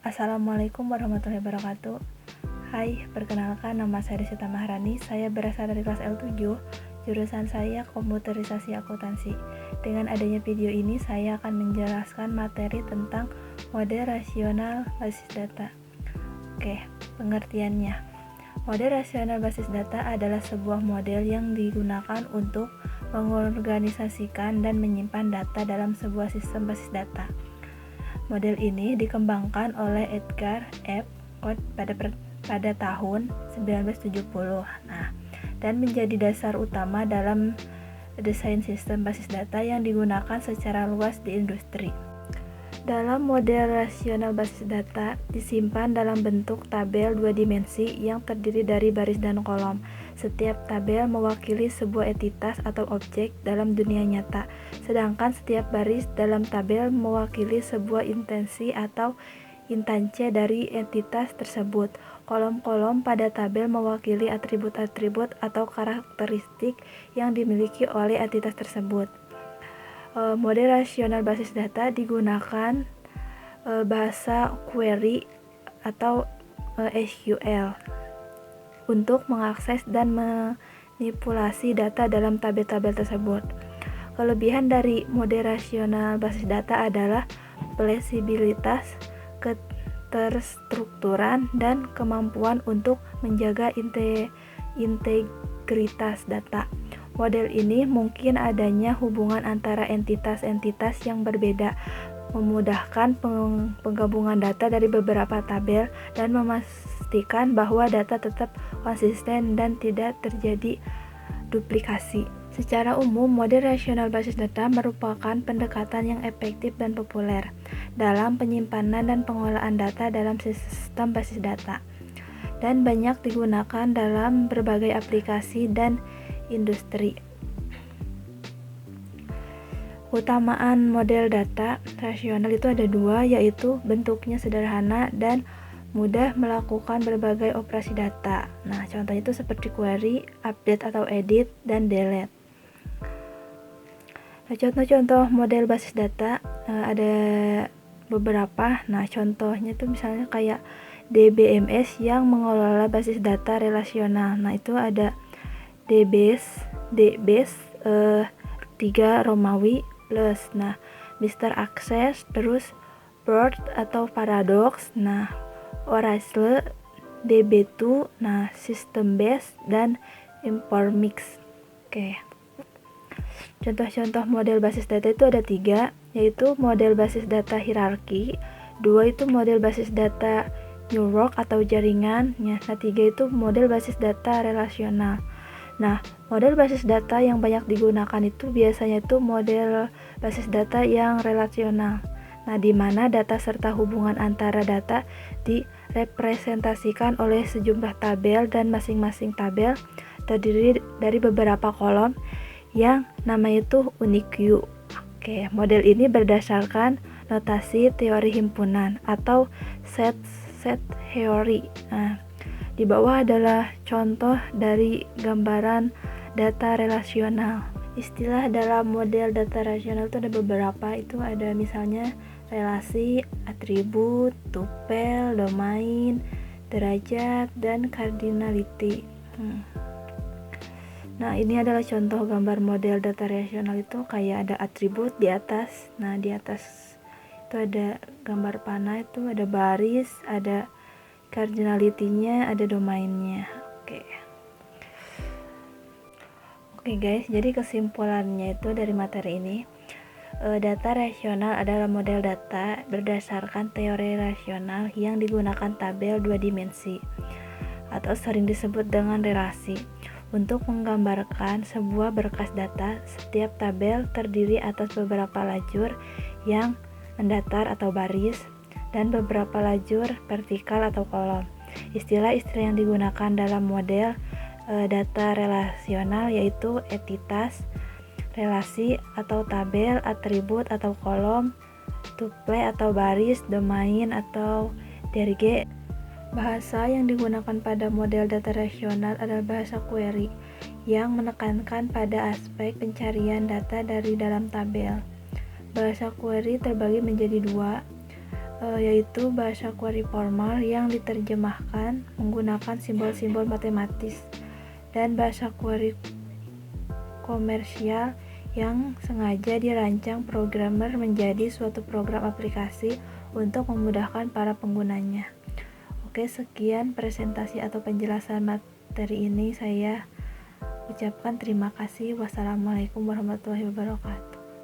Assalamualaikum warahmatullahi wabarakatuh. Hai, perkenalkan nama saya Desita Maharani. Saya berasal dari kelas L7, jurusan saya komputerisasi akuntansi. Dengan adanya video ini, saya akan menjelaskan materi tentang model rasional basis data. Oke, pengertiannya. Model rasional basis data adalah sebuah model yang digunakan untuk mengorganisasikan dan menyimpan data dalam sebuah sistem basis data. Model ini dikembangkan oleh Edgar F. Codd pada tahun 1970. Dan menjadi dasar utama dalam desain sistem basis data yang digunakan secara luas di industri. Dalam model rasional basis data disimpan dalam bentuk tabel dua dimensi yang terdiri dari baris dan kolom. Setiap tabel mewakili sebuah entitas atau objek dalam dunia nyata, sedangkan setiap baris dalam tabel mewakili sebuah intensi atau instansi dari entitas tersebut. Kolom-kolom pada tabel mewakili atribut-atribut atau karakteristik yang dimiliki oleh entitas tersebut. Model rasional basis data digunakan bahasa query atau SQL untuk mengakses dan manipulasi data dalam tabel-tabel tersebut. Kelebihan dari model rasional basis data adalah fleksibilitas, keterstrukturan, dan kemampuan untuk menjaga integritas data. Model ini mungkin adanya hubungan antara entitas-entitas yang berbeda, memudahkan penggabungan data dari beberapa tabel, dan memastikan bahwa data tetap konsisten dan tidak terjadi duplikasi. Secara umum, model rasional basis data merupakan pendekatan yang efektif dan populer dalam penyimpanan dan pengolahan data dalam sistem basis data, dan banyak digunakan dalam berbagai aplikasi dan industri. Keutamaan model data rasional itu ada dua, yaitu bentuknya sederhana dan mudah melakukan berbagai operasi data. Contohnya itu seperti query, update atau edit, dan delete. Contoh-contoh model basis data ada beberapa. Contohnya itu misalnya kayak DBMS yang mengelola basis data relasional. Itu ada DBase 3 Romawi plus. Mr. Access, terus Bird atau Paradox, Oracle, DB2, System Base, dan Informix. Contoh-contoh model basis data itu ada 3, yaitu model basis data hierarki, 2 itu model basis data network atau jaringan, 3 itu model basis data relasional. Model basis data yang banyak digunakan itu biasanya itu model basis data yang relasional. Di mana data serta hubungan antara data direpresentasikan oleh sejumlah tabel dan masing-masing tabel terdiri dari beberapa kolom yang namanya itu unique queue. Model ini berdasarkan notasi teori himpunan atau set theory. Di bawah adalah contoh dari gambaran data relasional. Istilah dalam model data rasional itu ada beberapa, itu ada misalnya relasi, atribut, tupel, domain, derajat, dan cardinality. Ini adalah contoh gambar model data rasional itu kayak ada atribut di atas. Di atas itu ada gambar panah, itu ada baris, ada cardinality-nya, ada domainnya. Oke guys, jadi kesimpulannya itu dari materi ini, data rasional adalah model data berdasarkan teori rasional yang digunakan tabel dua dimensi atau sering disebut dengan relasi untuk menggambarkan sebuah berkas data. Setiap tabel terdiri atas beberapa lajur yang mendatar atau baris dan beberapa lajur vertikal atau kolom. Istilah-istilah yang digunakan dalam model data relasional yaitu entitas, relasi atau tabel, atribut atau kolom, tuple atau baris, domain atau DRG. Bahasa yang digunakan pada model data rasional adalah bahasa query yang menekankan pada aspek pencarian data dari dalam tabel. Bahasa query terbagi menjadi dua, yaitu bahasa query formal yang diterjemahkan menggunakan simbol-simbol matematis, dan bahasa query komersial yang sengaja dirancang programmer menjadi suatu program aplikasi untuk memudahkan para penggunanya. Oke, sekian presentasi atau penjelasan materi ini. Saya ucapkan terima kasih. Wassalamualaikum warahmatullahi wabarakatuh.